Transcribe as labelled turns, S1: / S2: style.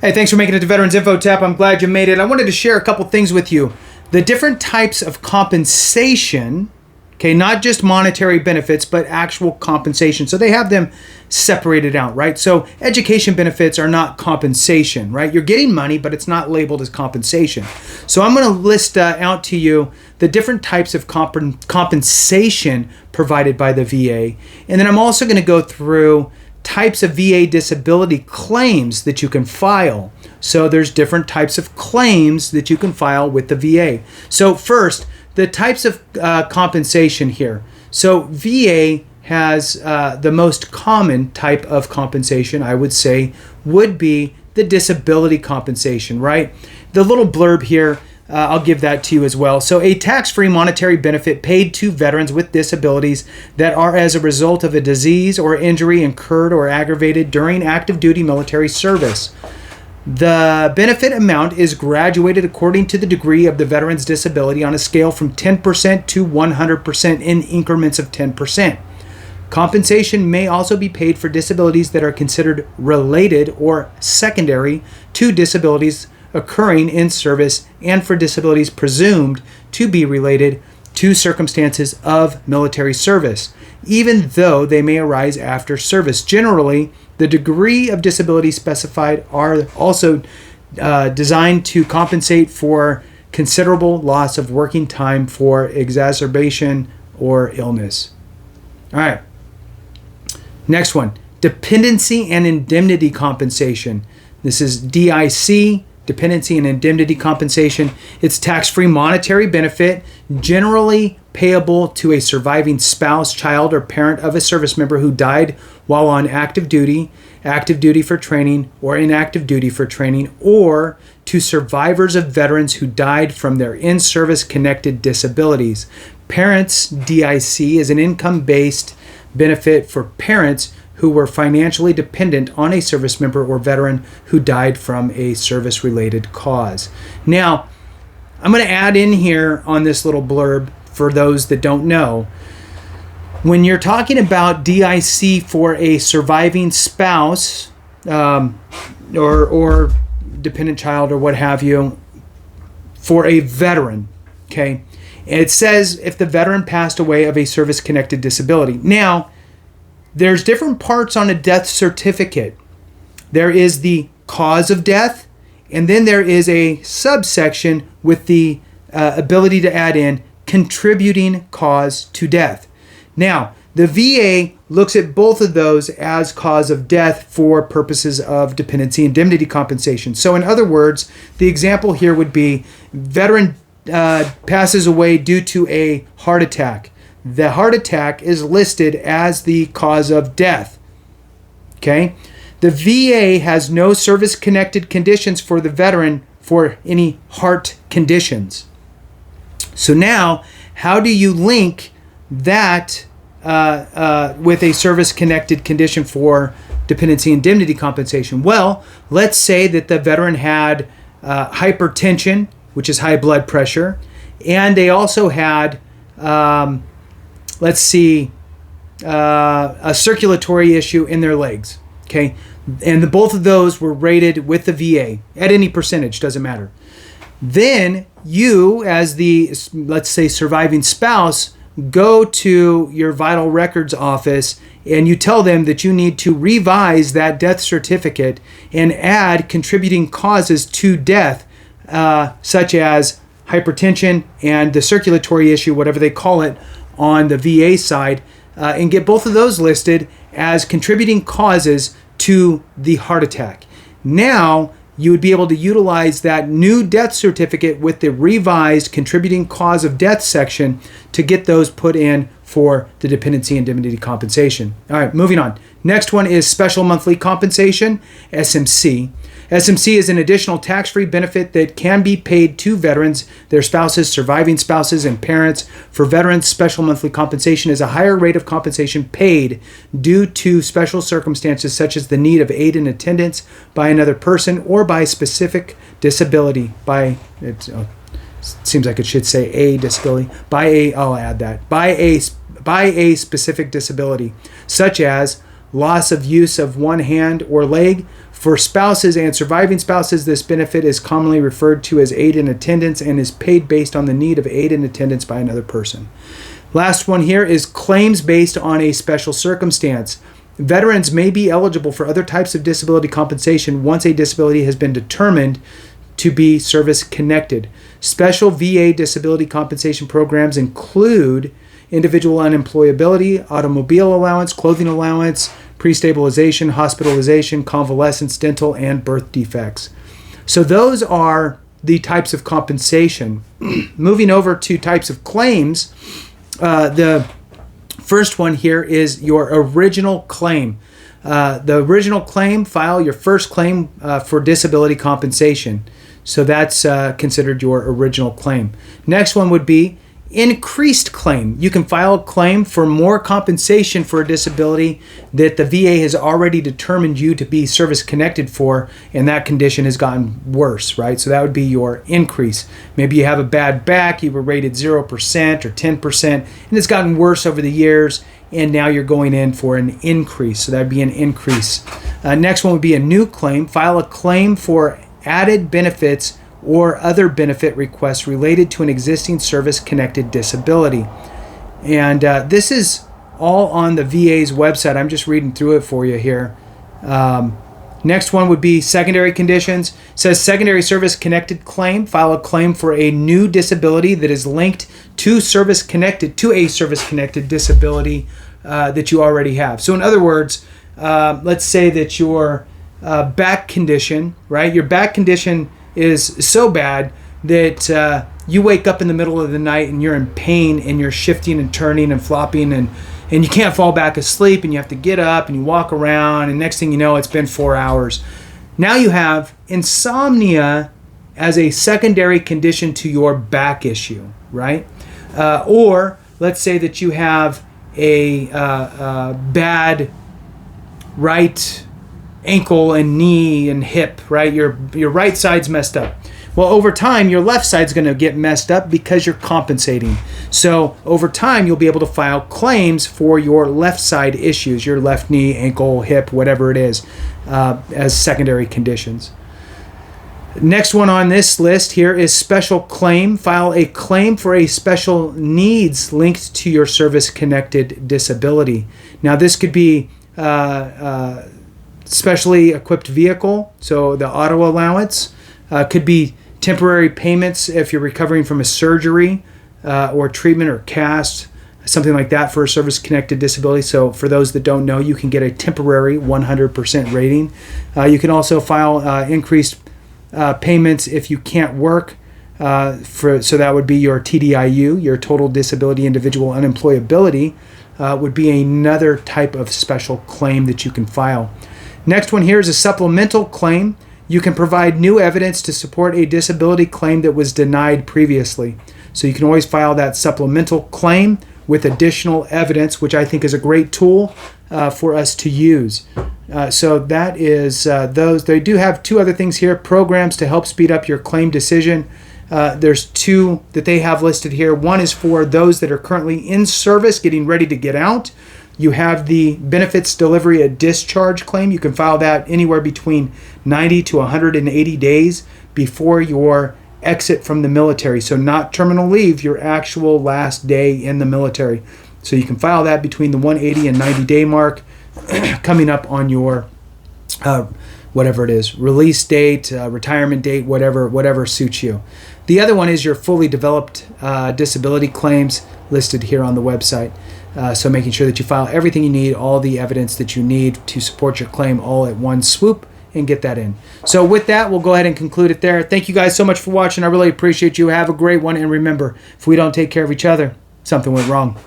S1: Hey, thanks for making it to Veterans Info Tap. I'm glad you made it. I wanted to share a couple things with you. The different types of compensation, okay, not just monetary benefits, but actual compensation. So they have them separated out, right? So education benefits are not compensation, right? You're getting money, but it's not labeled as compensation. So I'm going to list out to you the different types of compensation provided by the VA. And then I'm also going to go through types of VA disability claims that you can file. So there's different types of claims that you can file with the VA. So first, the types of compensation here. So VA has the most common type of compensation, I would say, would be the disability compensation, right? The little blurb here, I'll give that to you as well. So a tax-free monetary benefit paid to veterans with disabilities that are as a result of a disease or injury incurred or aggravated during active duty military service. The benefit amount is graduated according to the degree of the veteran's disability on a scale from 10% to 100% in increments of 10%. Compensation may also be paid for disabilities that are considered related or secondary to disabilities occurring in service and for disabilities presumed to be related to circumstances of military service, even though they may arise after service. Generally, the degree of disability specified are also designed to compensate for considerable loss of working time for exacerbation or illness. All right. Next one, dependency and indemnity compensation. This is DIC, dependency and indemnity compensation. It's tax-free monetary benefit, generally payable to a surviving spouse, child, or parent of a service member who died while on active duty for training, or inactive duty for training, or to survivors of veterans who died from their in-service connected disabilities. Parents DIC is an income-based benefit for parents who were financially dependent on a service member or veteran who died from a service-related cause. Now, I'm going to add in here on this little blurb for those that don't know. When you're talking about DIC for a surviving spouse or dependent child or what have you, for a veteran, okay? And it says if the veteran passed away of a service-connected disability. Now, there's different parts on a death certificate. There is the cause of death, and then there is a subsection with the ability to add in contributing cause to death. Now, the VA looks at both of those as cause of death for purposes of dependency indemnity compensation. So in other words, the example here would be veteran passes away due to a heart attack. The heart attack is listed as the cause of death. Okay? The VA has no service-connected conditions for the veteran for any heart conditions. So now, how do you link that with a service-connected condition for dependency indemnity compensation? Well, let's say that the veteran had hypertension, which is high blood pressure, and they also had a circulatory issue in their legs, okay? And both of those were rated with the VA at any percentage, doesn't matter. Then you, as the, let's say, surviving spouse, go to your vital records office and you tell them that you need to revise that death certificate and add contributing causes to death, such as hypertension and the circulatory issue, whatever they call it, on the VA side, and get both of those listed as contributing causes to the heart attack. Now, you would be able to utilize that new death certificate with the revised contributing cause of death section to get those put in for the dependency indemnity compensation. All right, moving on. Next one is special monthly compensation, SMC. SMC is an additional tax-free benefit that can be paid to veterans, their spouses, surviving spouses, and parents. For veterans, special monthly compensation is a higher rate of compensation paid due to special circumstances such as the need of aid and attendance by another person or by specific disability. Seems like it should say a disability. I'll add that. By a specific disability, such as loss of use of one hand or leg, For spouses and surviving spouses, this benefit is commonly referred to as aid in attendance and is paid based on the need of aid in attendance by another person. Last one here is claims based on a special circumstance. Veterans may be eligible for other types of disability compensation once a disability has been determined to be service-connected. Special VA disability compensation programs include individual unemployability, automobile allowance, clothing allowance, pre-stabilization, hospitalization, convalescence, dental, and birth defects. So those are the types of compensation. Moving over to types of claims, the first one here is your original claim. The original claim, file your first claim for disability compensation. So that's considered your original claim. Next one would be increased claim. You can file a claim for more compensation for a disability that the VA has already determined you to be service connected for, and that condition has gotten worse, right? So that would be your increase. Maybe you have a bad back, you were rated 0% or 10%, and it's gotten worse over the years, and now you're going in for an increase. So that would be an increase. Next one would be a new claim. File a claim for added benefits or other benefit requests related to an existing service-connected disability. And this is all on the VA's website. I'm just reading through it for you here. Next one would be secondary conditions. It says secondary service-connected claim. File a claim for a new disability that is linked to a service-connected disability that you already have. So in other words, let's say that your back condition, right? Your back condition is so bad that you wake up in the middle of the night and you're in pain and you're shifting and turning and flopping and you can't fall back asleep and you have to get up and you walk around and next thing you know, it's been 4 hours. Now you have insomnia as a secondary condition to your back issue, right? Or let's say that you have a bad right ankle and knee and hip, right? Your right side's messed up. Well, over time, your left side's going to get messed up because you're compensating. So over time, you'll be able to file claims for your left side issues, your left knee, ankle, hip, whatever it is, as secondary conditions. Next one on this list here is special claim. File a claim for a special needs linked to your service-connected disability. Now, this could be specially equipped vehicle, so the auto allowance. Could be temporary payments if you're recovering from a surgery or treatment or cast, something like that for a service-connected disability. So for those that don't know, you can get a temporary 100% rating. You can also file increased payments if you can't work. So that would be your TDIU, your total disability individual unemployability, would be another type of special claim that you can file. Next one here is a supplemental claim. You can provide new evidence to support a disability claim that was denied previously. So you can always file that supplemental claim with additional evidence, which I think is a great tool for us to use. So that is those. They do have two other things here, programs to help speed up your claim decision. There's two that they have listed here. One is for those that are currently in service, getting ready to get out. You have the benefits delivery at discharge claim. You can file that anywhere between 90 to 180 days before your exit from the military. So not terminal leave, your actual last day in the military. So you can file that between the 180 and 90 day mark coming up on your whatever it is, release date, retirement date, whatever suits you. The other one is your fully developed disability claims listed here on the website. So making sure that you file everything you need, all the evidence that you need to support your claim all at one swoop and get that in. So with that, we'll go ahead and conclude it there. Thank you guys so much for watching. I really appreciate you. Have a great one. And remember, if we don't take care of each other, something went wrong.